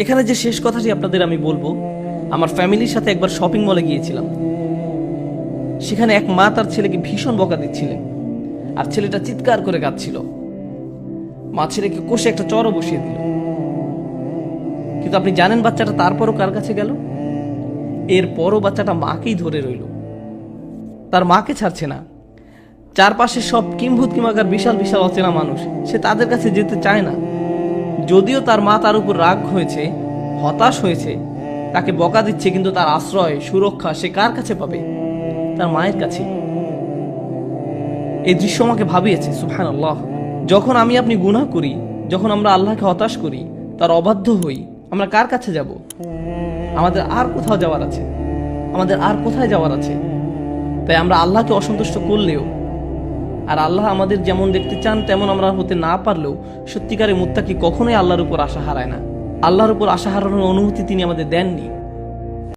এখানে যে শেষ কথাটি আপনাদের আমি বলবো, আমার ফ্যামিলির সাথে একবার শপিং মলে গিয়েছিলাম। সেখানে এক মা তার ছেলেকে ভীষণ বকা দিচ্ছিলেন, আর ছেলেটা চিৎকার করে কাঁদছিল। মা ছেলেকে কষে একটা চড়ও বসিয়ে দিল। কিন্তু আপনি জানেন বাচ্চাটা তারপরও কার কাছে গেল? এরপরও বাচ্চাটা মাকেই ধরে রইল, তার মাকে ছাড়ছে না। চারপাশে সব কিম্ভূত কিমাকার বিশাল বিশাল অচেনা মানুষ, সে তাদের কাছে যেতে চায় না। যদিও তার মা তার উপর রাগ হয়েছে, হতাশ হয়েছে, তাকে বকা দিচ্ছে, কিন্তু তার আশ্রয় সুরক্ষা সে কার কাছে পাবে? তার মায়ের কাছে। এই দৃশ্য আমাকে ভাবিয়েছে, সুবহানাল্লাহ। যখন আমি আপনি গুনাহ করি, যখন আমরা আল্লাহকে হতাশ করি, তার অবাধ্য হই, আমরা কার কাছে যাব? আমাদের আর কোথাও যাওয়ার আছে? আমাদের আর কোথায় যাওয়ার আছে? তাই আমরা আল্লাহকে অসন্তুষ্ট করলেও, আর আল্লাহ আমাদের যেমন দেখতে চান তেমন আমরা হতে না পারলেও, সত্যিকারের মুত্তাকি কখনোই আল্লাহর উপর আশা হারায় না। আল্লাহর উপর আশা হারানোর অনুমতি তিনি আমাদের দেননি।